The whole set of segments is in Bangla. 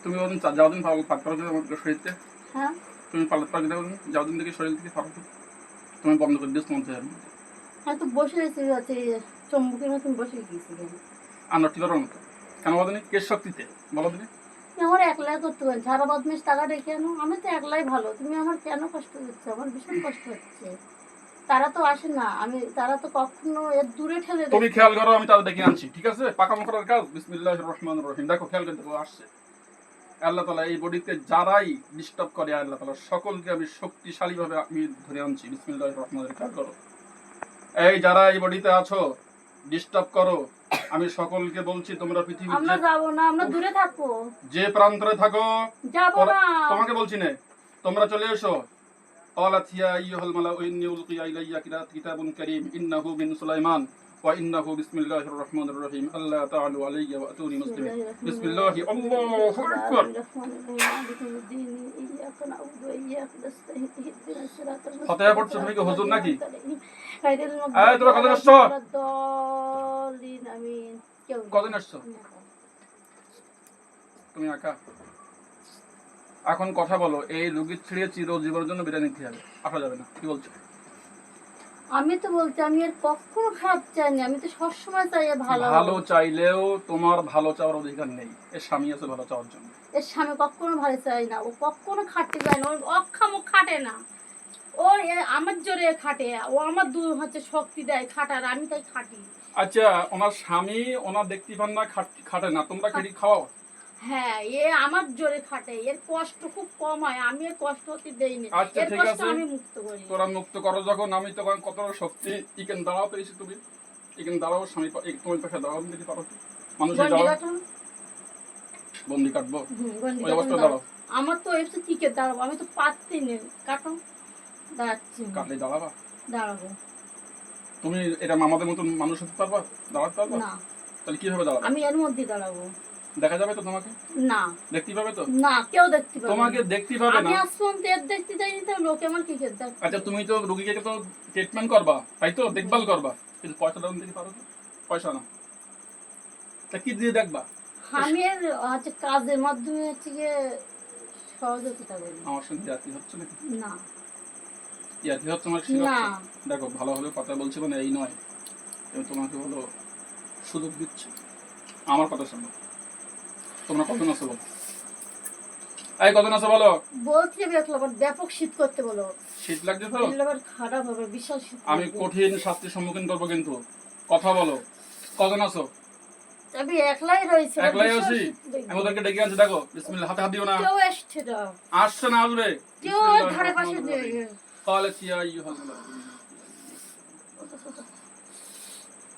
তুমি যাওদিন ফাঁক করো আমাদের শরীরতে, হ্যাঁ তুমি পালাতে পারবে না, যাওদিন থেকে শরীর থেকে ফাঁক তুমি বন্ধ করে দিস মন থেকে। আমি তো বসে রয়েছি হচ্ছে চম্বুকের মতন বসে গিয়েছি কেন আর নটি করার মতো কেন বলো দিনি, কে শক্তিতে বলো দিনি। আমার একলাই করতে পারি, সারা বদমেশ টাকা রেখে আনো, আমি তো একলাই ভালো, তুমি আমার কেন কষ্ট হচ্ছে? আমার ভীষণ কষ্ট হচ্ছে। তারা তো আসে না, তারা তো কখনো এর দূরে ঠেলে দেয়। তুমি খেয়াল করো, আমি তাদের ডেকে আনছি, ঠিক আছে? পাকামো করার কাজ। বিসমিল্লাহির রহমানির রহিম। দেখো খেয়াল করে দেখো, আসছে আল্লাহ তাআলা এই বডিতে যারাই ডিস্টার্ব করে, আল্লাহ তাআলা সকলকে আমি শক্তিশালী ভাবে আমি ধরে আনছি। বিসমিল্লাহির রহমানির খেয়াল করো, এই যারা এই বডিতে আছো ডিস্টার্ব করো, আমি সকলকে বলছি তোমরা পৃথিবীর আমরা যাব না, আমরা দূরে থাকবো, যে প্রান্তরে থাকো যাব না। তোমাকে বলছি না, তোমরা চলে এসো। قالت يا أيها الملأ إني ألقي إلي كتاب كريم إنه من سليمان وإنه بسم الله الرحمن الرحيم ألا تعلوا علي وأتوني مسلمين بسم الله الله أكبر ফাতিহা পড়ছো তুমি কি হুজুর নাকি? এই তোরা কদিন আসছো? কদিন আসছো তুমি একা? এখন কথা বলো, এই রোগীর ছেড়ে চিরজীবনের জন্য বিদায় নিতে হবে, আসা যাবে না, কি বলছো? আমি তো বলছি আমি এর কখনো খারাপ চাইনি, আমি তো সবসময় চাই ভালো। ভালো চাইলেও তোমার ভালো চাওয়ার অধিকার নেই, এর স্বামী আছে ভালো চাওয়ার জন্য। এর স্বামী কখনো ভালো চাই না, ও কখনো খাটতে যায় না, ওর অক্ষম খাটে না, ও আমার জোরে খাটে, ও আমার হচ্ছে শক্তি দেয় খাটার, আমি তাই খাটি। আচ্ছা, ওনার স্বামী ওনার দেখতে পান না, খাটে না, তোমরা খেটি খাওয়াও? হ্যাঁ, এ আমার জোরে খাটে, এর কষ্ট খুব কম হয়, আমি এর কষ্ট হতে দেইনি। আচ্ছা এর ঠিক কষ্ট আছে, আমি মুক্ত করি। তোরা মুক্ত করো যখন, আমি তখন কত শক্তি ইকেন দাঁড়াও পেয়েছি, তুমি ইকেন দাঁড়াও, স্বামী তোমার পাশে দাঁড়াও, দিতে পারো মানুষের দাঁড়াও, বন্দি কাটবো ওই অবস্থায় দাঁড়াও। আমার তো এসে টিকে দাঁড়াবো, আমি তো পারছি না, কাটো দাঁড়াচ্ছি, কাটলে দাঁড়াবা? দাঁড়াবো। তুমি এটা আমাদের মতন মানুষ হতে পারবা, দাঁড়াতে পারবা না, তাহলে কিভাবে দাঁড়াবে? আমি এর মধ্যে দাঁড়াবো। দেখা যাবে তো তোমাকে? না, দেখতে পাবে তো? না, কেউ দেখতে পাবে তোমাকে দেখতে পাবে না। আমি আসলাম তো এর দেখতে যাইনি, তো লোকে আমার কি দেখতে? আচ্ছা, তুমি তো রোগীকে তো ট্রিটমেন্ট করবা, তাই তো, দেখভাল করবা, কিন্তু পয়সা দাও দিতে পারো? পয়সা না, তা কি দিয়ে দেখবা? আমি এর হচ্ছে কাজের মাধ্যমে হচ্ছে গিয়ে সহযোগিতা করি। আমার সঙ্গে ইয়ার্কি হচ্ছে নাকি? না, ইয়ার্কি হচ্ছে আমার? না, দেখো ভালোভাবে কথা বলছি, মানে এই নয়, আমি তোমাকে হলো সুযোগ দিচ্ছি, আমার কথা শোনো। তোমরা কতজন আছো বলো? এই কতজন আছো বলো? বলছি ব্যাপক শীত করতে বলো। শীত লাগছে তো? খারাপ হবে, বিশাল শীত। আমি কঠিন শাস্তির সম্মুখীন করবো, কিন্তু কথা বলো, কজন আছো? আমি একলাই রয়েছি। একলাই আছি? আমি ওদেরকে ডেকে আনছি, দেখো বিসমিল্লাহ, হাতে হাত দিও না। কেউ আসছে না, আসছে না, আসবে। কেউ ধারে পাশে দিয়ে قالت يا أيها الملأ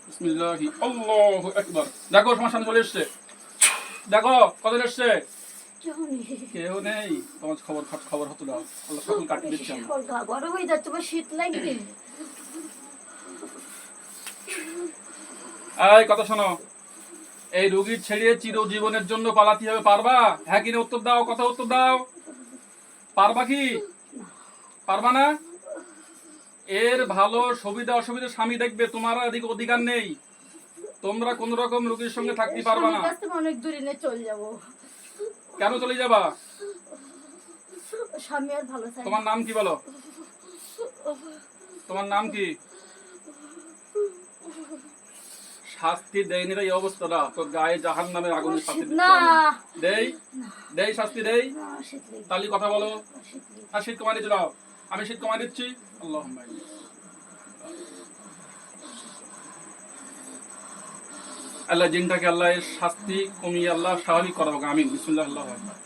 বিসমিল্লাহি আল্লাহু আকবার। দেখো তোমার সামনে চলে এসছে, দেখো কতজন এসছে? কেউ নেই। তোমার খবর হতো দাও, আল্লাহ সকল কাটিয়ে দিচ্ছে। গরম হয়ে যাচ্ছে, শীত লাগবে। এই কথা শোনো, এই রোগীর ছেড়ে চিরজীবনের জন্য পালাতে হবে, পারবা? হ্যাঁ কিনা উত্তর দাও, কথা উত্তর দাও, পারবা কি? পারবা না? এর ভালো সুবিধা অসুবিধা স্বামী দেখবে, তোমার এদিকে অধিকার নেই, তোমরা কোন রকম রোগীর সঙ্গে থাকতে পারবা না। অনেক দূরে নিয়ে চলে যাবো। কেন চলে যাবা? স্বামী আর ভালো চাই। তোমার নাম কি বলো? তোমার নাম কি? শাস্তি দেয়নি এই অবস্থাটা, তোর গায়ে জাহান্নামের আগুনের শাস্তি দিচ্ছে। না দেই দেই শাস্তি দেই, তাহলে কথা বলো। আর শীত কমাই দিচ্ছি, দাও আমি শীত কমাই দিচ্ছি। আল্লাহুম্মা আল্লাহ জিনটাকে আল্লাহ এর শাস্তি কমিয়ে আল্লাহ স্বাভাবিক করাবো, আমিন। বিসমিল্লাহ আল্লাহু আকবার।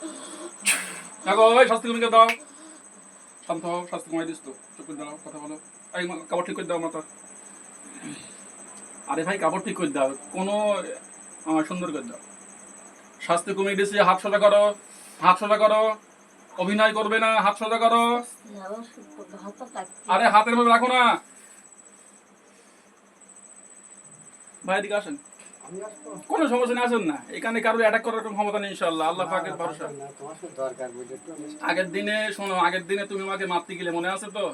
দেখো ওই শাস্তি কমিয়ে দাও, শান্ত হও, শাস্তি কমাই দিস তো, চুপ করে দাও, কথা বলো। এই কাপড় ঠিক করে দাও মাথা। আরে ভাই কাপড় ঠিক করে দাও, কোনো সুন্দর করে দাও। শাস্তি কমিয়ে দিচ্ছি, হাত সোজা করো, হাত সোজা করো, অভিনয় করবে না, হাত সোজা করো। আরে হাতের মধ্যে রাখো না। ভাই এদিকে আসেন, কোনো সমস্যা নেই, আসেন না, এখানে কারোর অ্যাটাক করার কোনো ক্ষমতা নেই ইনশাআল্লাহ, আল্লাহ পাকের ভরসা। আগের দিনে শোনো, আগের দিনে তুমি আমাকে মারতে গেলে মনে আছে তো?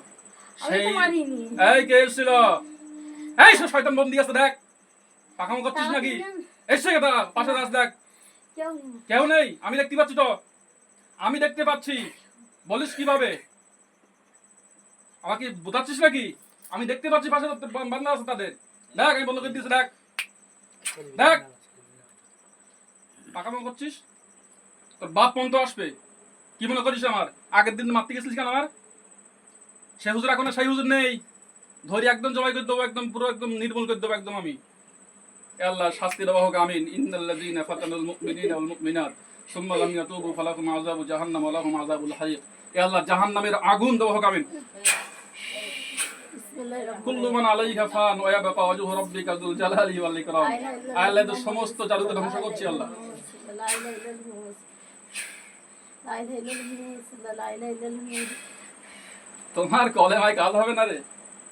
সেই এই কে এসেছিল? এই শয়তান বন্দি আছে, দেখ পাখামো করছিস নাকি? এসে গেটা পাশে দাস, দেখ কেউ নেই। কেউ নেই? আমি দেখতে পাচ্ছি তো, আমি দেখতে পাচ্ছি। বলিস কিভাবে? আমাকে বোঝাচ্ছিস নাকি? আমি দেখতে পাচ্ছি পাশে বান্দা আছে তাদের। দেখ আমি বন্ধ করে দিয়েছি, দেখ দেখ পাকামো করছিস। তোর বাপ পর্যন্ত আসবে। কি মনে করিস আমার? আগের দিন মারতে গেছিলিস কেন আমার? সে হুজুর এখন আর সেই হুজুর নেই। ধরি একদম জবাই করে দেবো, একদম পুরো একদম নির্মূল করে দেবো একদম আমি। এ আল্লাহ শাস্তি দেওয়া হোক আমিন। ইন্নাল্লাযীনা ফাতানুল মুমিনিনা ওয়াল মুমিনাত সুম্মা লাম ইয়াতুবু ফালাহুম আযাবু জাহান্নাম ওয়া লাহুম আযাবুল হারিক। এ আল্লাহ জাহান্নামের আগুন দেওয়া হোক আমিন। বিসমিল্লাহির রহমানির কুল্লু মান আলাইহা ফান ওয়া ইয়াবকা ওয়াজহু রাব্বিকা যুল জালালি ওয়াল ইকরাম। আল্লাহ তো সমস্ত জাদুকে ধ্বংস করছি আল্লাহ। লা ইলাহা ইল্লাল্লাহ, লা ইলাহা ইল্লাল্লাহ, লা ইলাহা ইল্লাল্লাহ। তোমার কলেমায় কাজ হবে না রে।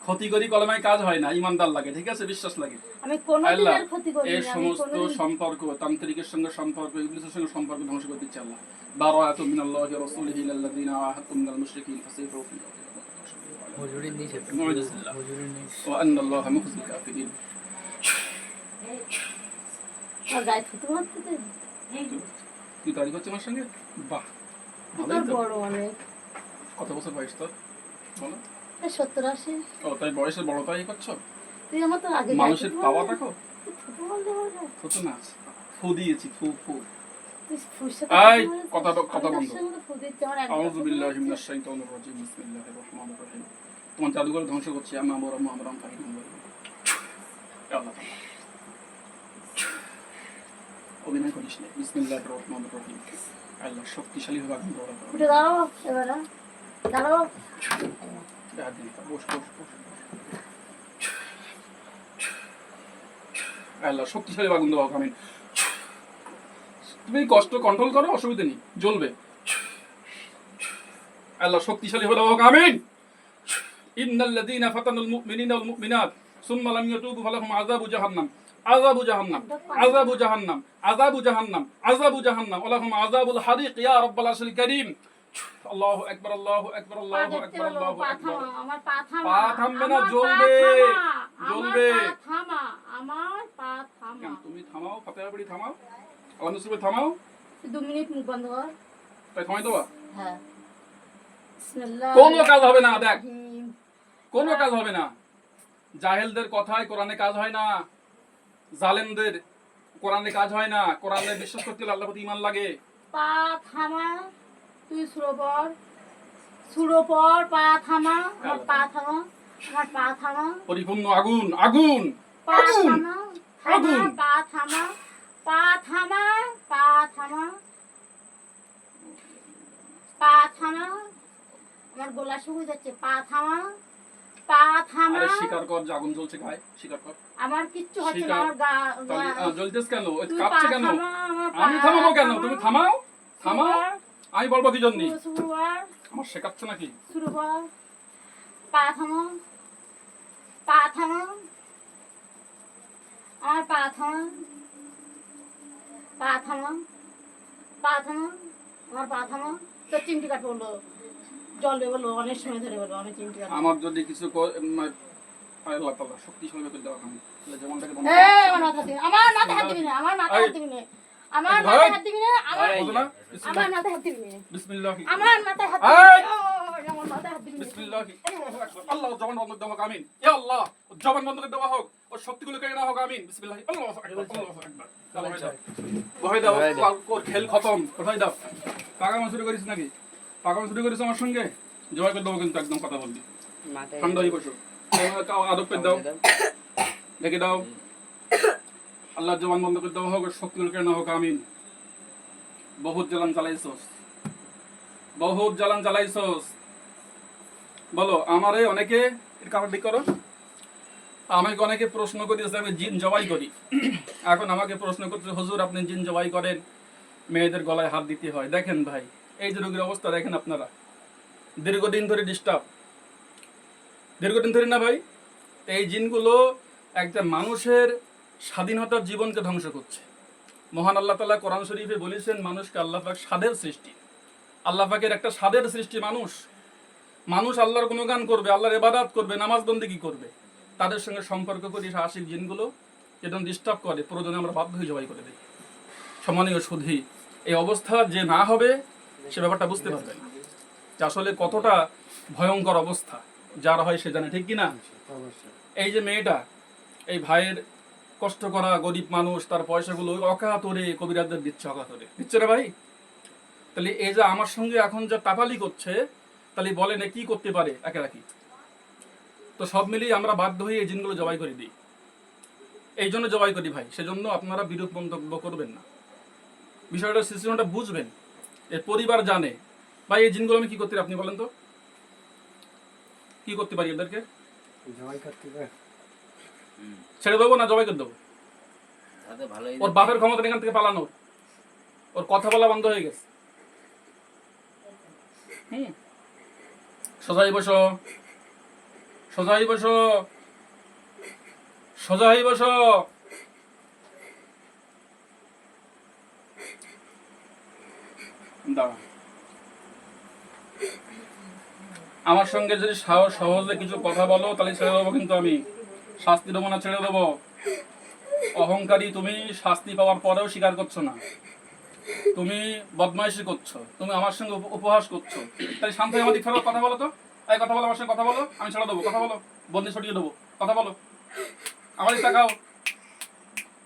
ক্ষতি করি কলেমায় কাজ হয় না, ইমানদার লাগে, ঠিক আছে, বিশ্বাস লাগে। আমি কোনোদিন আল্লাহ আর ক্ষতি করি এই না, আমি সমস্ত কোনোদিন সম্পর্ক, তান্ত্রিকের সঙ্গে সম্পর্ক, ইবলিসের সঙ্গে সম্পর্ক ধ্বংস করে দিচ্ছে আল্লাহ। বারাআতু মিনাল্লাহি ওয়া রাসূলিহি ইলাল্লাযিনা আহাদতুম মিনাল মুশরিকিন ফাসিহু ফিল আরদি হুজুরের নিচে মুআজিজাল্লাহ হুজুরের নিচে ওয়া আন্নাল্লাহা মুখজিল কাফিরিন। আর গায়ে থুতু মারতে দেন? তুই তারিখ হচ্ছে আমার সঙ্গে? বাহ, তোর ভালোই তো। বড় অনেক। কত বছর বয়স তোর বলো? 70-80। ও তাই বয়সের বড়তাই করছো? তুই আমার তো আগে মানুষের পাওয়া দেখো। থুতু মারলে আমার গায়ে। হতো না, ফু দিয়েছি, ফু ফু। তুই ফুসে এই, কথা বন্ধ। ফু দিচ্ছে আমার একদম আউযু থুতু বিল্লাহি মারছে। মিনাশ শাইতানির রাজিম। বিসমিল্লাহির রাহমানির রাহিম। তোমার জাদুঘর ধ্বংস করছি আমি, আমার আম্মু আমার আম্মু ফাহিম বলে। আল্লাহ তাআলা অভিনয় করিস না। বিসমিল্লাহির রাহমানির রাহিম। আল্লাহ শক্তিশালী হবে আগুন দ্বারা। উঠে দাঁড়াও এবারে, দাঁড়াও। হাত দিয়ে বস বস বস। আল্লাহ শক্তিশালী আগুন দেওয়া হোক আমিন। তুমি কষ্ট কন্ট্রোল করো, অসুবিধা নেই, জ্বলবে। আল্লাহ শক্তিশালী হয়ে হোক আমিন। ইন্নাল্লাযীনা ফাতানুল মুমিনিনা ওয়াল মুমিনাত সুম্মা লাম ইয়াতুবু ফালাহুম আযাবু জাহান্নাম আযাবু জাহান্নাম আযাবু জাহান্নাম আযাবু জাহান্নাম আযাবু জাহান্নাম ওয়া লাহুম আযাবুল হারিক। ইয়া রাব্বাল আরশিল কারীম। আল্লাহু আকবার, আল্লাহু আকবার, পা আল্লাহু দেখতে আকবার, হলো, আল্লাহু পা আকবার। থামা, আমার পা থামা। পা থামবে না, আমার পা জ্বলবে, থামা, জ্বলবে। আমার পা থামা, আমার পা থামা। কেন তুমি থামাও, ফাতিহা পড়ি থামাও, আল্লাহ নসিবে থামাও। 2 মিনিট মুখ বন্ধ কর। তাই থামাই দেবা? হ্যাঁ। বিসমিল্লাহ। কোনো কাজ হবে না, দেখ হুম। কোনো কাজ হবে না। জাহেলদের কথায় কোরআনে কাজ হয় না, জালেমদের কোরআনে কাজ হয় না। কোরআনে বিশ্বাস করতে হলে আল্লাহর প্রতি ঈমান লাগে। পা থামা, তুই সুরো পর, পা থামা, আমার পা থামা, আমার পা থামা, পরিপূর্ণ আগুন, আগুন, পা আগুন, থামা, আগুন। পা থামা, পা থামা, পা থামা, পা থামা, আমার গলা শুকিয়ে যাচ্ছে, পা থামা, পা থামা। আরে স্বীকার কর যে আগুন জ্বলছে গায়ে, স্বীকার কর। আমার কিচ্ছু হচ্ছে না, স্বীকার। আমার তাহলে জ্বলতেছ কেন? ওই তুই কাঁপছে পা কেন? থামা, আমার পা আমি থামাবো কেন? থামা। তুমি থামাও, থামাও। আমি বলবো কি জন্য? শুরু কর, আমার শেখাচ্ছ নাকি? শুরু কর। পা থামা, পা থামা, আমার পা থামা, পা থামা, পা থামা, আমার পা থামা। তোর চিমটি কাট বললো, জলবে বললো, অনেক সময় ধরে বললো, অনেক চিমটি কাট। আমার যদি কিছু আল্লাহ তাআলা শক্তিশালী করে দেওয়া আমি, তাহলে যেমনটাকে বন্ধ এই, আমার মাথা দিবি না, আমার মাথায় হাত দিবি না, আমার মাথায় হাত দিবি না, আমার মাথায় হাত দিবি না, আমার বুঝো না? আমার মাথায় হাত দিবি না, বিসমিল্লাহ, আমার মাথায় হাত এই! দিবি না, আমার মাথায় হাত দিবি না। বিসমিল্লাহ, আল্লাহু আকবার। আল্লাহ জবান বন্ধ করে দেওয়া হোক আমিন। ইয়া আল্লাহ জবান বন্ধ করে দেওয়া হোক, ওর শক্তিগুলো কেড়ে নেওয়া হোক আমিন। বিসমিল্লাহ, আল্লাহু আকবার, আল্লাহু আকবার। ভয় দাও, ওর খেল খতম, কোথায় দাও? পাকামো শুরু করিস নাকি? পাকামো শুরু করিস আমার সঙ্গে? জবাই করে দেবো কিন্তু, একদম কথা বলবি। মাথায় ঠান্ডা হয়ে বসো, আদব করে দাও, দেখে দাও। আল্লাহ জবান বন্ধ করে দেওয়া হোক, ওর শক্তিগুলো কেড়ে নেওয়া হোক আমিন। বহুত জ্বালান চালাইছস, বহুত জ্বালান চালাইছস। বলো আমারে অনেকে, এর কারণ ঠিক করো। আমাকে অনেকে প্রশ্ন করেছে আমি জিন জবাই করি। এখন আমাকে প্রশ্ন করছে, হুজুর আপনি জিন জবাই করেন, মেয়েদের গলায় হাত দিতে হয়। দেখেন ভাই, এই যে রোগীর অবস্থা দেখেন আপনারা, দীর্ঘদিন ধরে ডিস্টার্ব, দীর্ঘদিন ধরে না ভাই। এই জিনগুলো একটা মানুষের স্বাধীনতার জীবনকে ধ্বংস করছে। মহান আল্লাহ তাআলা কোরআন শরীফে বলেছেন, মানুষকে আল্লাহ পাক স্বাদের সৃষ্টি, আল্লাহ পাকের একটা স্বাদের সৃষ্টি মানুষ। মানুষ আল্লাহর গুণগান করবে, আল্লাহর ইবাদত করবে, নামাজ বন্দেগী করবে। তাদের সঙ্গে সম্পর্ক করি আশিক জিনগুলো যেন ডিস্টার্ব করে, প্রয়োজনে আমরা বাধ্য হয়ে জবাই করে দিই। সম্মানীয় সুধী, এই অবস্থা যে না হবে সে ব্যাপারটা বুঝতে পারবে না যে আসলে কতটা ভয়ঙ্কর অবস্থা। যার হয় সে জানে, ঠিক কিনা? এই যে মেয়েটা, এই ভাইয়ের কষ্ট করা গরিব মানুষ, তার পয়সাগুলো অকাতরে কবিরাজদের দিচ্ছে, অকাতরে দিচ্ছে রে ভাই। তাহলে এই যে আমার সঙ্গে এখন যা টাপালি করছে, তাহলে বলে না কি করতে পারে একে রাখি। তো সব মিলিয়ে আমরা বাধ্য হয়ে এই জিনগুলো জবাই করে দিই। এই জন্য জবাই করি ভাই, সেজন্য আপনারা বিরূপ মন্তব্য করবেন না, বিষয়টা সিস্টেমটা বুঝবেন, এর পরিবার জানে। ভাই এই জিনগুলো আমি কি করতে পারি আপনি বলেন তো, কি করতে পারি এদেরকে? ছেড়ে দেবো না জবাই করে দেবো? ওর বাপের ক্ষমতা এখান থেকে পালানো, ওর কথা বলা বন্ধ হয়ে গেছে। সোজাই বসো, সোজাই বসো, সোজাই বসো। দাঁড়া, আমার সঙ্গে যদি সহজে কিছু কথা বলো তাহলে ছেড়ে দেবো, কিন্তু আমি শাস্তি দেবো না, ছেড়ে দেবো। অহংকারী তুমি, শাস্তি পাওয়ার পরেও স্বীকার করছো না, তুমি বদমাইশি করছো, তুমি আমার সঙ্গে উপহাস করছো। তাই শান্ত হয়ে আমাদের ফেরত কথা বলো তো, এই কথা বলো, আমার সঙ্গে কথা বলো, আমি ছেড়ে দেবো। কথা বলো, বন্দি ছড়িয়ে দেবো, কথা বলো। আমার দিকে তাকাও,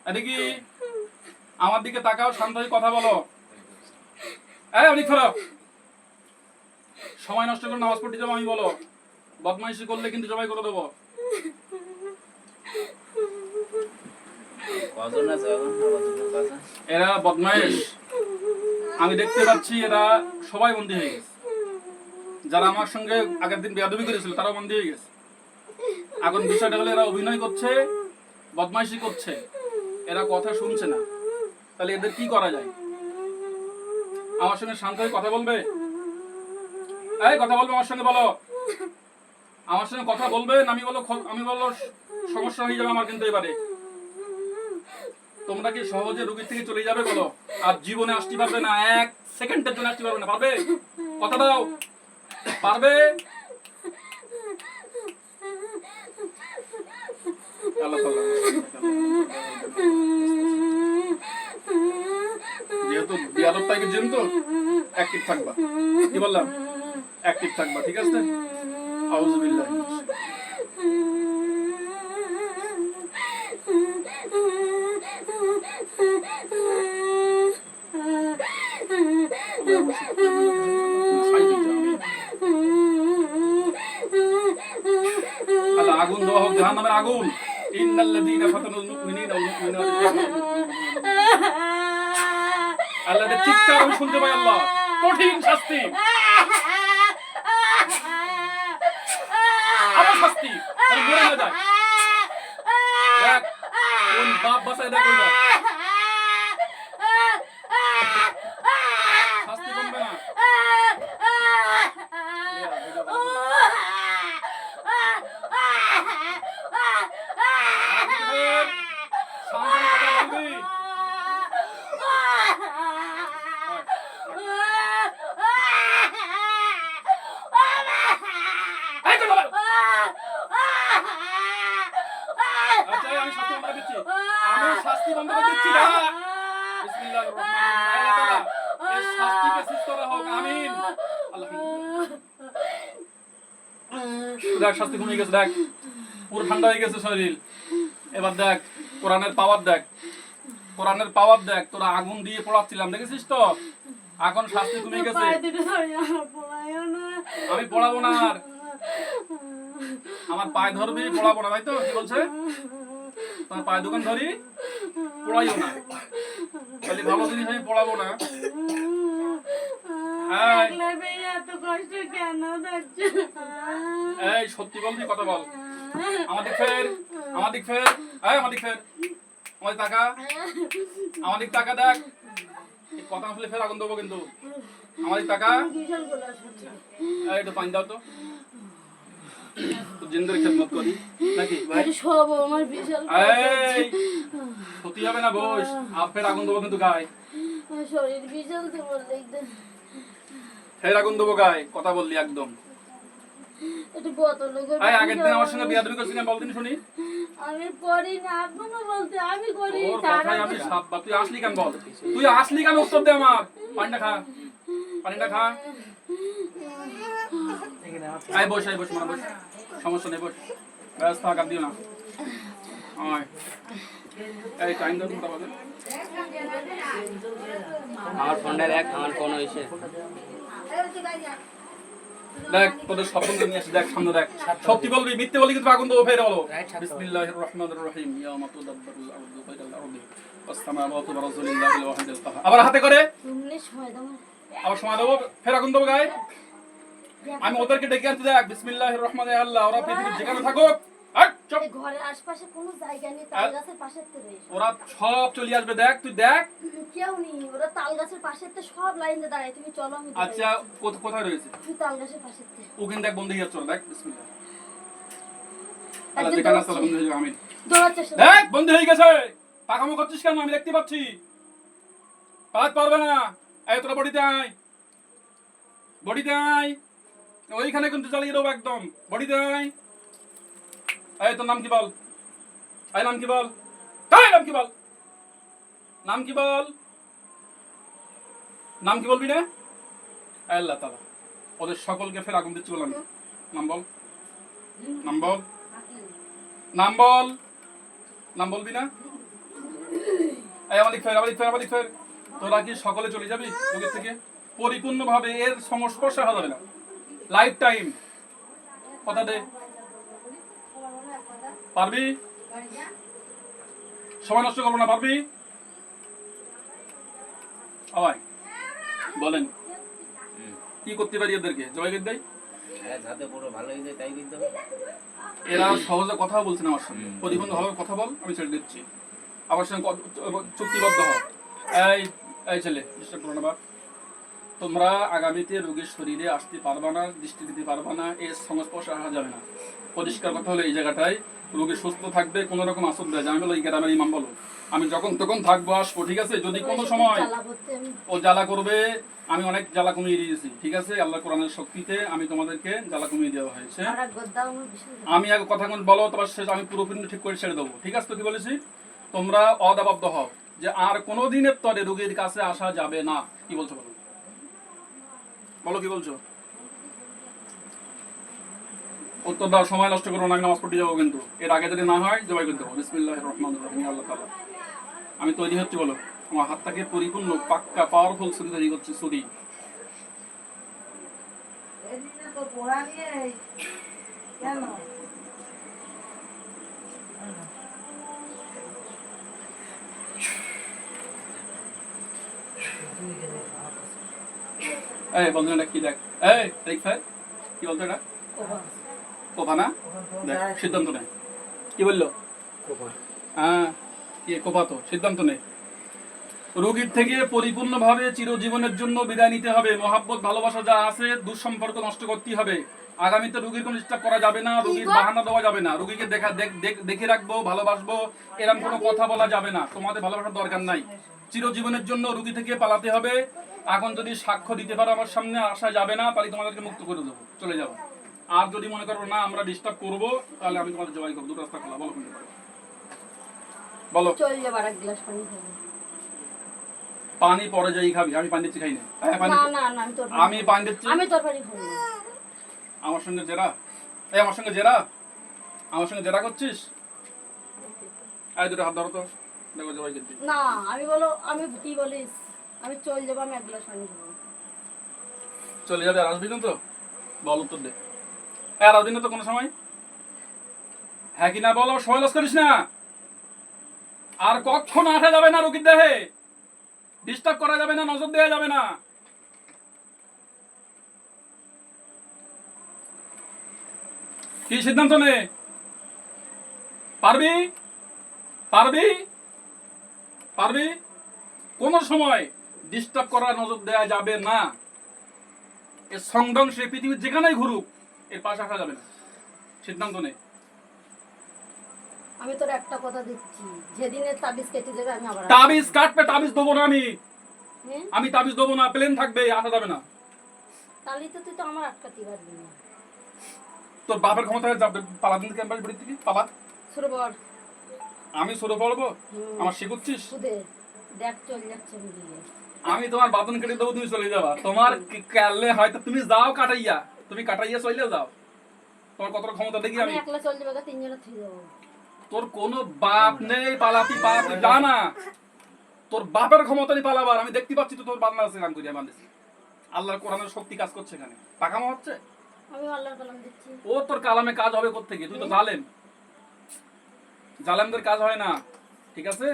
এদিকে আমার দিকে তাকাও, শান্ত হয়ে কথা বলো। এই অনেক ফেরাও, সময় নষ্ট করে নামাজ পড়তে যাবো আমি, বলো। বদমাইশি করলে কিন্তু জবাই করে দেবো। এরা বদমাইশ, আমি দেখতে পাচ্ছি এরা সবাই বন্দী হয়ে গেছে। যারা আমার সঙ্গে আগের দিন বেয়াদবি করেছিল তারাও বন্দী হয়ে গেছে। এখন বিষয়টা হলো এরা অভিনয় করছে, বদমাইশি করছে, এরা কথা শুনছে না। তাহলে এদের কি করা যায়? আমার সঙ্গে শান্ত হয়ে কথা বলবে? এই কথা বলবে আমার সঙ্গে, বলো। আমার সঙ্গে কথা বলবে না আমি বললো সমস্যা হয়ে যাবে আমার, কিন্তু এবারে তোমরা কি সহজে রোগীর থেকে চলে যাবে বলো? আর জীবনে আসতে পারবে না, এক সেকেন্ডের জন্য আসতে পারবে না, পারবে? কথা দাও, পারবে? আল্লাহ তাআলা যেহেতু বিয়াদব টাইপের জিন তো অ্যাক্টিভ থাকবা। কি বললাম? অ্যাক্টিভ থাকবা, ঠিক আছে? আউযুবিল্লাহ। আগুন দেওয়া হোক, জাহান্নামের আগুন। ইন্নাল্লাযীনা ফাতানুল মুমিনিনা ওয়াল মুমিনাতি, আল্লাহর চিৎকার আমি শুনতে পাই। আল্লাহ কঠিন শাস্তি, আবার শাস্তি, তারা মরে না যায়। দেখ কোন বাপ বাঁচায়, দেখ শাস্তি কমবে না। আমি শাস্তি বন্ধ করে দিচ্ছি না। বিসমিল্লাহির রহমানির রহিম। আল্লাহ তাআলা এই শাস্তিকে সুস্থ রাখুক, আমিন। আলহামদুলিল্লাহ। দেখ শাস্তি কমে গেছে, দেখ পুরো ঠান্ডা হয়ে গেছে শরীর। এবার দেখ কোরআনের পাওয়ার, দেখ কোরআনের পাওয়ার, দেখ তোরা আগুন দিয়ে পোড়াচ্ছিলাম, দেখেছিস তো? এখন শাস্তি কমে গেছে। আমি পড়াবো না আর, আমার পায়ে ধরবি, পড়াবো না, তাই তো? কি বলছে? তোমার পায়ে দোকান ধরি, পড়াইও না। তাহলে ভালো জিনিস আমি পড়াবো না। এই সত্যি বলবি, কথা বল। আমাদের ফের, আমাদের ফের, আমাদের ফের, আমাদের টাকা, আমাদের টাকা দেখ। কথা আসলে ফের আগুন দেবো কিন্তু। আমাদের টাকা, একটু পানি দাও তো, জিন্দের খেদমত করি নাকি ভাই? ক্ষতি হবে না, বস। ফের আগুন দেবো কিন্তু গায়ে, ফের আগুন দেবো গায়ে, কথা বললি একদম। একটু বোতল এই আগের দিন আমার সঙ্গে বিয়াদবি করছিস কেন বলদিন শুনি। আমি করি না, এখনো বলতে আমি করি। তোর কথাই আমি সাব্বা, তুই আসলি কেন বল, তুই আসলি কেন উত্তর দে আমার। পানিটা খা, পানিটা খা। আয় বস, আয় বস, মানে বস, সমস্যা নেই, বস। ব্যাস থাক, আর দিও না। আয় এই টাইম দাও মোটা বাজে। আমার ফোনটা দেখ, আমার ফোন হয়েছে। দেখ তোদের স্বপ্ন নিয়ে আসি, দেখ সামনে দেখ। সত্যি বলবি, মিথ্যে বলি কিন্তু আগুন দেবো, ফেরে বলো। বিসমিল্লাহির রহমানির রহিম। ইয়া মাতুদাব্বারুল আরদু বাইদাল আরদি ওয়াস সামাওয়াতু বিরাসূলিল্লাহিল ওয়াহিদিল কাহ্হার। আবার হাতে করে তুমি সময় দাও। আবার সময় দেবো, ফের আগুন দেবো গায়ে। আমি ওদেরকে ডেকে আনতে দেখ। বিসমিল্লাহির রহমানির আল্লাহ, ওরা পৃথিবীর যেখানে থাকুক, চুপ। এই ঘরের আশপাশে কোনো জায়গা নেই, তাল গাছের পাশের থেকে ওরা সব চলে আসবে, দেখ তুই দেখ। কেউ নেই, ওরা তাল গাছের পাশের থেকে সব লাইনে দাঁড়ায়। তুমি চলো, আমি আচ্ছা কোথায় রয়েছে? তুমি তাল গাছের পাশের থেকে ও কিন্তু এক বন্ধু যাচ্ছে, দেখ। বিসমিল্লাহ। আল্লাহ একদিন যেখানে আছে বন্ধু হয়ে যাবে। আমি দৌড়ার চেষ্টা করো। দেখ বন্ধু হয়ে গেছে। পাকামো করছিস কেন? আমি দেখতে পাচ্ছি। পারবে না। এই তোরা বডিতে আয়, বডিতে আয়। ওইখানে কিন্তু চালিয়ে দেবো একদম। বডিতে আয়। এই তোর নাম কি বল? এই নাম কি বল? এই নাম কি বল? নাম কি বল? নাম কি বলবি রে? আল্লাহ তাআলা ওদের সকলকে ফের আগুন দিচ্ছি বললাম। নাম বল, নাম বল, নাম বল। নাম বলবি না? এই আমাদের ফের, আমাদের ফের, আমাদের ফের। তোরা কি সকলে চলে যাবি রোগের থেকে? পরিপূর্ণভাবে এর সংস্পর্শে হওয়া যাবে না, লাইফ টাইম। কথা দে, পারবি? সময় নষ্ট করবো না, পারবি? আওয়াই বলেন কি করতে পারি এদেরকে? জবাই দেয় যাতে পুরো ভালো হয়ে যায় তাই কিন্তু। এরা সহজে কথা বলছে না আমার সঙ্গে। পরিপূর্ণভাবে কথা বল, আমি ছেড়ে দিচ্ছি। আমার সঙ্গে চুক্তিবদ্ধ হও। এই এই ছেলে, ডিস্টার্ব করো না বাপ। তোমরা আগামীতে রোগীর শরীরে আসতে পারবা না, দৃষ্টি দিতে পারবা না, এর সংস্পর্শে আসা যাবে না। পরিষ্কার কথা হলো এই জায়গাটায় রোগী সুস্থ থাকবে, কোনো রকম আসর দেয় আমি বলো এই গ্রামের ইমাম বলো, আমি যখন তখন থাকবো, আসবো, ঠিক আছে? যদি কোনো সময় ও জ্বালা করবে, আমি অনেক জ্বালা কমিয়ে দিয়েছি, ঠিক আছে? আল্লাহ কোরআনের শক্তিতে আমি তোমাদেরকে জ্বালা কমিয়ে দেওয়া হয়েছে। আমি আগে কথা বলো, তোমার শেষ আমি পুরোপুরি ঠিক করে ছেড়ে দেবো, ঠিক আছে? তো কি বলেছি? তোমরা অদাবদ্ধ হও যে আর কোনোদিনের তরে রোগীর কাছে আসা যাবে না। কি বলছো বলো, বলো কি বলছো? উত্তর দাও, সময় নষ্ট করো না, আমি নামাজ পড়তে যাবো কিন্তু। এর আগে যদি না হয় জবাই করে দেবো। বিসমিল্লাহির রহমানির রহিম। আল্লাহ তাআলা আমি তৈরি হচ্ছি বলো। আমার হাতটাকে পরিপূর্ণ পাক্কা পাওয়ারফুল ছুরি তৈরি করছি, ছুরি। এই বলতো এটা কি? দেখ এই দেখ ভাই, কি বলতো এটা? কোপা না? দেখ সিদ্ধান্ত নেই। কি বললো? হ্যাঁ কি কোপা? তো সিদ্ধান্ত নেই। রোগীর থেকে পরিপূর্ণভাবে চিরজীবনের জন্য বিদায় নিতে হবে। মহাব্বত ভালোবাসা যা আছে দুঃসম্পর্ক নষ্ট করতে হবে। আগামীতে রোগীর কোনো ডিস্টার্ব করা যাবে না, রোগীর বাহানা দেওয়া যাবে না, রোগীকে দেখে রাখবো, ভালোবাসবো, এরকম কোনো কথা বলা যাবে না। তোমাদের ভালোবাসার দরকার নাই। চিরজীবনের জন্য রোগী থেকে পালাতে হবে। এখন যদি সাক্ষ্য দিতে পারো আমার সামনে, আসা যাবে না, তাহলে তোমাদেরকে মুক্ত করে দেবো, চলে যাবো। আর যদি মনে করো না আমরা ডিস্টার্ব করবো, তাহলে আমি তোমাদের জবাই করবো। দুটো রাস্তা খোলা, বলো কোনটা? বলো। চল যাবার এক গ্লাস পানি খাবো। পানি পরে যাই খাবি, আমি পানি দিচ্ছি, খাই না। আমি পানি দিচ্ছি, আমি তোর পানি খাবো না। আমার সঙ্গে জেরা? এই আমার সঙ্গে জেরা? আমার সঙ্গে জেরা করছিস? এই দুটো হাত ধরো তো, দেখো জবাই করছি না। আমি বলো, আমি কি বলিস? আমি চল যাবো, আমি এক গ্লাস পানি খাবো। চলে যাবে? আর আসবি না তো? বল উত্তর দে। আর আসবি না তো কোনো সময়? হ্যাঁ কি না বল, আবার সময় লস করিস না। আর কখনো আসা যাবে না রোগীর দেহে, ডিস্টার্ব করা যাবে না, নজর দেওয়া যাবে না। কি সিদ্ধান্ত নে? পারবি? পারবি? পারবি? কোন সময় ডিস্টার্ব করা, নজর দেওয়া যাবে না। এর সংদংশে পৃথিবীর যেখানেই ঘুরুক, এর পাশে আসা যাবে না। সিদ্ধান্ত নে। আমি তোর একটা কথা দিচ্ছি, যেদিনের তাবিজ কেটে যাবে আমি আবার তাবিজ কাটবে, তাবিজ দেবো না আমি তাবিজ দেবো না, প্লেন থাকবে, আসা যাবে না। তাহলে তো তুই তো আমার আটকাতে পারবি না। তোর বাপের ক্ষমতায় যাবে পালা দিন ক্যাম্পাস বাড়ি থেকে পালা। ছোট বড় আমি ছোট পড়বো, আমার শিখুচ্ছিস? খুদে দেখ চলে যাচ্ছে আমি দিয়ে। আমি তোমার বাদন কেটে দেবো, তুমি চলে যাবা। তোমার কালে হয়তো তুমি যাও কাটাইয়া, তুমি কাটাইয়া চলে যাও। তোমার কতটা ক্ষমতা দেখি আমি আমি। একলা চলে যাবো, তিনজনে থেকে যাবো। তোর কোনো বাপ নেই পালাতি বাপ জানা, তোর বাপের ক্ষমতা নেই পালাবার। আমি দেখতে পাচ্ছি তো তোর বান্না আছে গান করিয়া বান্ধিস। আল্লাহর কোরআনের শক্তি কাজ করছে এখানে, পাকামো হচ্ছে। আমি আল্লাহর কালাম দিচ্ছি। ও তোর কালামে কাজ হবে কোত্থেকে? তুই তো জালেম, জালেমদের কাজ হয় না, ঠিক আছে?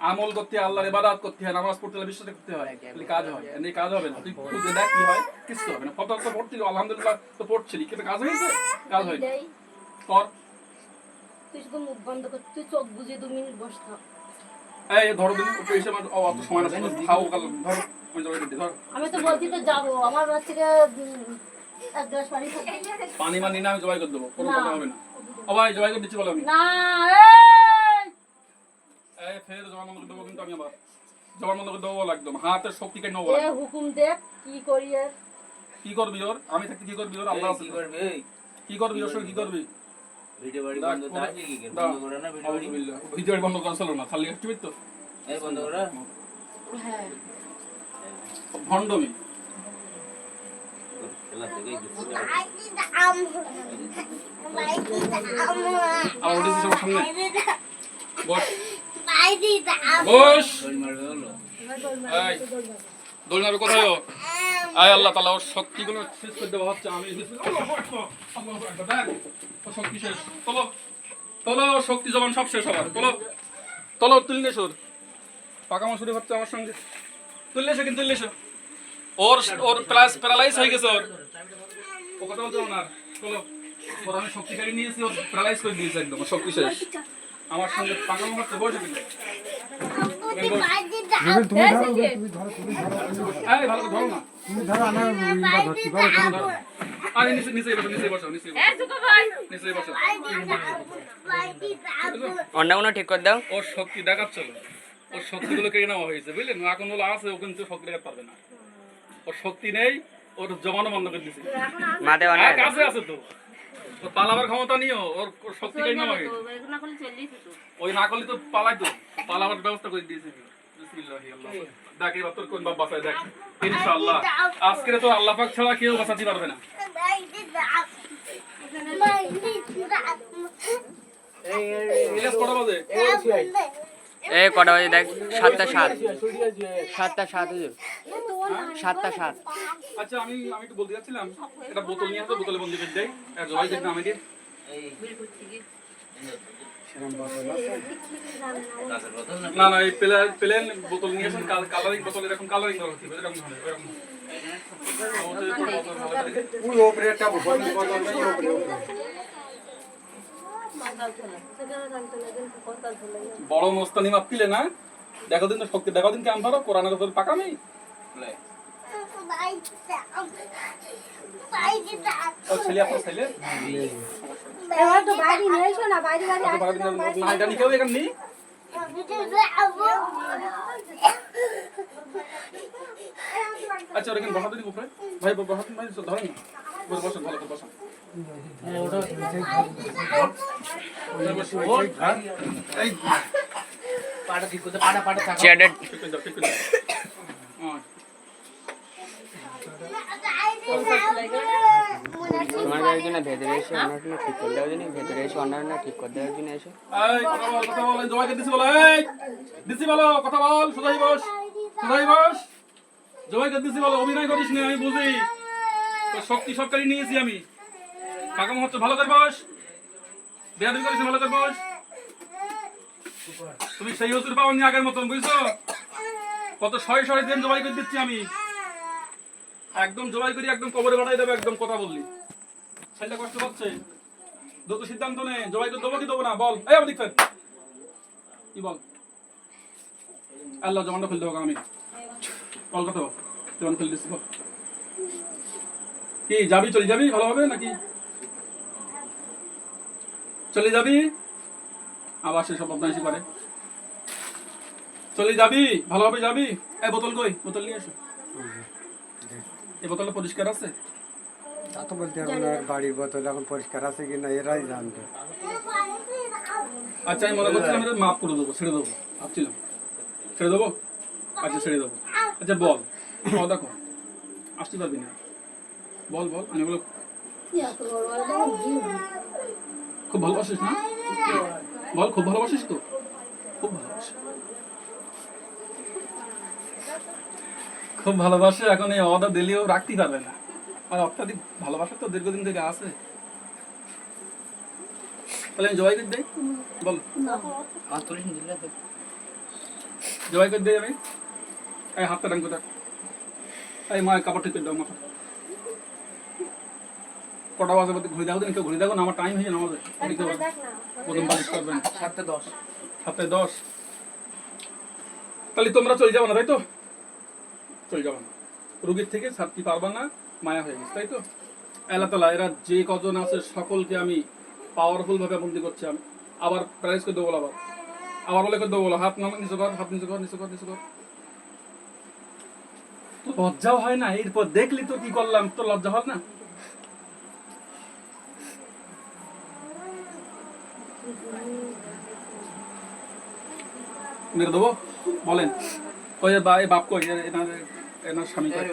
আমল করতে হয়, আল্লাহর ইবাদত করতে হয়, নামাজ পড়তে হয়, বিশ্বাস করতে হয়, তাহলে কাজ হয়। এমনি কাজ হবে না। তুই খুঁজে দেখ কি হয়, কিছু হবে না। ফতোয়া তো পড়ছিলি, আলহামদুলিল্লাহ তো পড়ছিলি, কিন্তু কাজ হয়েছে? কাজ হয়নি। দেই, কর। তুই শুধু মুখ বন্ধ কর, তুই চোখ বুঝিয়ে 2 মিনিট বস থাক। এই ধরো দিন একটু এসে আমার অত সময় নষ্ট করে খাও কাল ধরো, আমি জবাই করতে ধর। আমি তো বলছি তো যাবো, আমার বাড়ি থেকে 1 গ্লাস পানি খাবো। পানি মানি না, আমি জবাই করে দেবো, কোনো না। কথা হবে না। ও ভাই জবাই করে দিচ্ছি বলো আমি। না এই ফের জবান বন্ধ করে দেবো কিন্তু আমি আবার জবান বন্ধ করে দেবো বলো একদম, হাতের শক্তি কেন নেবো। এ হুকুম দেখ কি করি এর। কি করবি ওর? আমি থাকতে কি করবি ওর? আল্লাহ আছে কি তো। করবে? কি করবি ওর সঙ্গে কি করবি? ভিডিও বাড়ি দেখ, বন্ধ থাকে কি কি দাও। বন্ধ করে না ভিডিও বাড়ি? আলহামদুলিল্লাহ। ভিডিও বাড়ি বন্ধ করা ছিল না, খালি একটিভিট তো। এই বন্ধ করে হ্যাঁ ভণ্ডমি। খেলা থেকেই দিচ্ছি। আমার উঠেছি সবার সামনে। বস বস। গোল মারবে হলো। এই দোলনার কোথায় ও? আয় আল্লাহ তাআলা ওর শক্তিগুলো শেষ করে দেওয়া হচ্ছে। আমি আল্লাহু আকবার, আল্লাহু আকবার। দেখ ওর শক্তি শেষ। তোলো তোলো, ওর শক্তি জবান সব শেষ হবার। তোলো তোলো, তুললে সর। পাকামো শুরু হচ্ছে আমার সঙ্গে। তুললে এসো, কিন্তু তুললে এসো। ওর ওর প্যারালাইজ হয়ে গেছে ওর। ও কথা বলতে না। তোলো, ওর আমি শক্তি কেড়ে নিয়েছি, ওর প্যারালাইজ করে দিয়েছি একদম, ওর শক্তি শেষ। আমার সঙ্গে পাকামো হচ্ছে, বসে কিন্তু। এই ভালো করে ধরো না। আরে নিচে নিচে বসো, নিচে বসো, নিচে বসো, নিচে বসো। অন্য কোনো ঠিক করে দাও। ওর শক্তি দেখাচ্ছিল, ওর শক্তিগুলো কেড়ে নেওয়া হয়েছে, বুঝলেন? এখন হলো আছে, ও কিন্তু শক্তি দেখাতে পারবে না। ওর শক্তি নেই, ওর জমানো বন্ধ করে দিয়েছে। মাঠে অনেক কাছে আছে তো, ওর পালাবার ক্ষমতা নিও, ওর ওর শক্তি কেড়ে নেওয়া হয়েছে। ওই না করলে তো পালাই তো, পালাবার ব্যবস্থা করে দিয়েছে। বিসমিল্লাহি আল্লাহ। দেখ এবার তোর কোন বাপ বাঁচায়, দেখ ইনশাআল্লাহ। আজকে তো আল্লাহ পাক ছাড়া কেউ বাঁচাতে পারবে না। ইলিয়াস কটা বাজে? এই কটা বাজে দেখ? 7টা 7। 7টা 7 হুজুর। 7টা 7। আচ্ছা আমি একটু বলতে যাচ্ছিলাম, একটা বোতল নিয়ে আসো, বোতলে বন্দি করে দেয় আর জবাই করতে আমাকে। না না, এই প্লেন বোতল নিয়ে আসুন, কালারিং বোতল, এরকম কালারিং করা হচ্ছে, এরকম ধরনের, এরকম। বড় মস্তানি মাপ পিলে না, দেখো দিন তো শক্তি, দেখো দিন কেমন ধরো কোরআনের উপর পাকামি। ও ছেলে, আপনার ছেলে এটা নিকেও এখানে নেই। আচ্ছা ওর এখানে বসাতে দিন উপরে, ভাই বসাতেন, ভাই ধরেন না, বসেন ভালো করে বসেন। এই পাটা ঠিক করতে পাটা চেয়ারটা ঠিক করে দাও, ঠিক করে দাও। হ্যাঁ তোমার একজন ভেতরে এসে অন্যটা ঠিক করে দেওয়ার জন্য, ভেতরে এসে অন্যটা ঠিক করে দেওয়ার জন্য এসে এই কথা বল, জবাইকে দিছি বলো, এই দিছি বলো, কথা বল, সোজাই বস, সোজাই বস, জবাইকে দিছি বলো, অভিনয় করিস না, আমি বুঝি তোর শক্তি সবকারই নিয়েছি আমি। পাকাম হচ্ছে, ভালো করে বস, বেয়াদবি করিস না, ভালো করে বস। তুমি সেই হুজুর পাওনি আগের মতন, বুঝছো? কত শয়ে দিন জবাই করে দিচ্ছি আমি, একদম জবাই করি, একদম কবরে বাড়াই দেবে, একদম কথা বললি। ছেলে কষ্ট পাচ্ছে, দ্রুত সিদ্ধান্ত নে, জবাই করে দেবো কি দেবো না বল। এই আবার দেখবেন কি বল? আল্লাহ জমানটা ফেলতে হবে আমি, বল কত জমান ফেল দিচ্ছি, বল কি যাবি, চলে যাবি ভালো হবে নাকি? চলে যাবি আবার সে সব বদমাইশি করে, চলে যাবি ভালো হবে, যাবি? এই বোতল কই, বোতল নিয়ে এসো। এই বোতলটা পরিষ্কার আছে? তা তো বলতে পারবো না, বাড়ির বোতল এখন পরিষ্কার আছে কিনা এরাই জানবে। আচ্ছা আমি মনে করছিলাম এটা মাফ করে দেবো, ছেড়ে দেবো ভাবছিলাম, ছেড়ে দেবো। আচ্ছা ছেড়ে দেবো। আচ্ছা বল, ও দেখো আসতে পারবি না, বল বল। আমি বলো কি এত বড় বড় যখন জীব। খুব ভালোবাসিস না? বল খুব ভালোবাসিস তো? খুব ভালোবাসে, খুব ভালোবাসে। এখন এই অদা দিলেও রাখতে পারবে না, আর অত্যাধিক ভালোবাসা তো দীর্ঘদিন থেকে আছে। তাহলে আমি জবাই করে দেই, বল না জবাই করে দেই আমি। এই হাতটা ডাঙ্গো দেখ, এই মা কাপড় ঠিক করে দাও মাথা। কটা বাজে বলতে ঘুরে দেখো দিন, কেউ ঘুরে দেখো না, আমার টাইম হয়ে যাবে আমাদের। প্রথম বালিশ করবেন 7:10। 7:10। তাহলে তোমরা চলে যাবো না তাই তো? চলে যাবো না, রোগীর থেকে ছাড়তে পারবা না, মায়া হয়ে গেছে তাই তো? আল্লাহ তাআলা এরা যে কজন আছে সকলকে আমি পাওয়ারফুল ভাবে বন্দি করছি। আমি আবার প্রাইজ করে দেবো, আবার বলে করে দেবো, হাত নাম নিচু কর, হাত নিচু কর, নিচু কর, নিচু কর। তো লজ্জাও হয় না? এরপর দেখলি তো কি করলাম, তো লজ্জা হয় না? মেরে দেবো বলেন? কই এই বাপ কই, এনার স্বামী কই?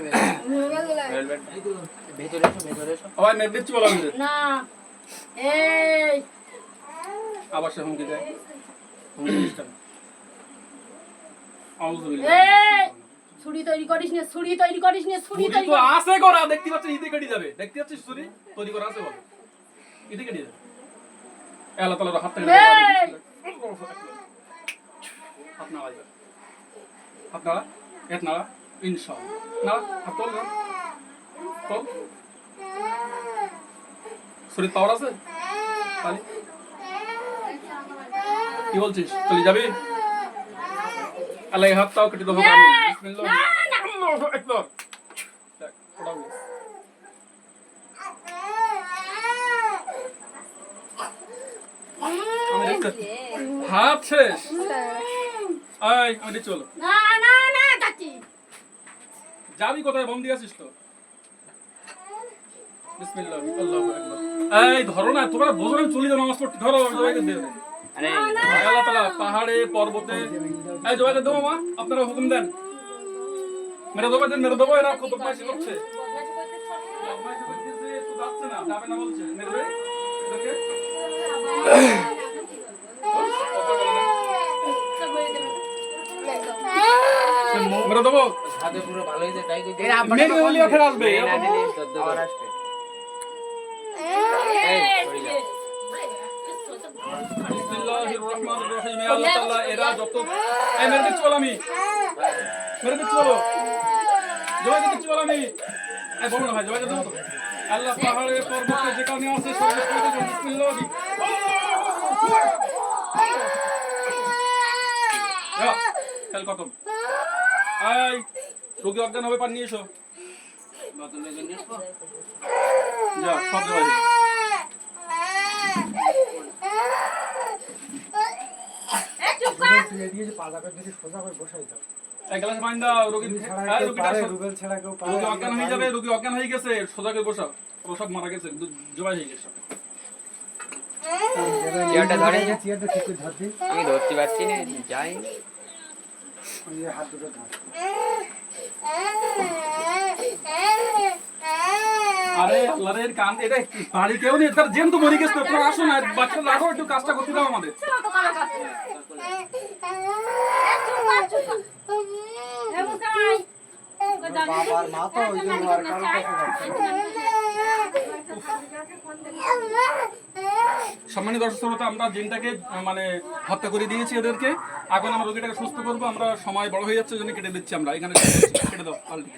ভেতরে এসো। আবার মেরে দিচ্ছি বলো আমি। না এই আবার সে হুমকি দেয়। এই ছুরি তৈরি করিস না, ছুরি তৈরি করিস না, ছুরি ছুরি তৈরি তো আছে করা, দেখতে পাচ্ছিস ঈদে কেটে যাবে। দেখতে পাচ্ছিস ছুরি তৈরি করা আছে, বল ঈদে কেটে যাবে। আল্লাহ তাআলার হাত থেকে হাত নাড়া যাবে, হাত নাড়া, এক নাড়া, ইনশাআল্লাহ নাড়া, হাত তোল না, তোল। ছুরি পাওয়ার আছে তাহলে কি বলছিস? চলে যাবি? আল্লাহ এই হাতটাও কেটে দেবো আমি। বিসমিল্লাহ, আল্লাহু আকবার। দেখ ওটা মিস। আমি দেখতে হাত শেষ। আয় আমি দেখতে চলো। না না না কাকি যাবি কোথায়? বন্দি আছিস তো। বিসমিল্লাহ, আল্লাহু আকবার। এই ধরো না, তোমরা বোঝো না, চলে যাও নামাজ পড়তে। ধরো আমি জবাইকে দিয়ে দেব। আরে আল্লাহ তাআলা পাহাড়ে পর্বতে, এই জবাইকে দেবো মা, আপনারা হুকুম দেন। মেরে দেবো, দেন মেরে দেবো। এরা খুব বদমাইশি করছে, বদমাইশি করতেছে, তো যাচ্ছে না, যাবে না বলছে। মেরে দেবে এদেরকে। কথা বলে না। মেরে দেবো। হাতে পুরো ভালো হয়েছে তাই কই মেরে হলে ফের আসবে। আবার আসবে। বিসমিল্লাহির রহমানির রহিম। আল্লাহ তাআলা এরা যত এই মেরে দিচ্ছি বল আমি, মেরে দিচ্ছি বলো, জবাই দিচ্ছি বল আমি। এই বলো না ভাই, জবাই দেবো তো। আল্লাহ পাহাড়ে পর্বতে যেখানে আছে সব কিছু করে দেবো। বিসমিল্লাহ। খেল খতম। এই রোগী অজ্ঞান হবে, পানি নিয়ে এসো। যা সব জবাই দিবি। তুই এদিকে যে পাজাটা দিকে সোজা করে বসাই দাও। এক গ্লাস পানি দাও, রোগী রুবেল ছাড়া কেউ পারে। রোগী অজ্ঞান হয়ে যাবে, রোগী অজ্ঞান হয়ে গেছে, সোজা করে বসাও। ও সব মারা গেছে, জবাই হয়ে গেছে। চেয়ারটা ধরে যা। চেয়ারটা ঠিক করে ধর দি। আমি ধরতে পারছি না, যাই। ওই যে হাত দুটো ধর। আরে আল্লাহ রে, কান এটা বাড়ি কেউ নেই, তার জেন তো মরে গেছে। তোমরা আসো না, বাচ্চা রাখো, একটু কাজটা করতে দাও আমাদের। বাবার মা তো ওই জন্য আর কারো কাছে যাচ্ছে না। সম্মানিত দর্শক শ্রোতা, আমরা জিনটাকে মানে হত্যা করে দিয়েছি এদেরকে। এখন আমরা রোগীটাকে সুস্থ করবো। আমরা সময় বড় হয়ে যাচ্ছে, জন্য কেটে দিচ্ছি আমরা। এখানে কেটে দাও পাল্টি।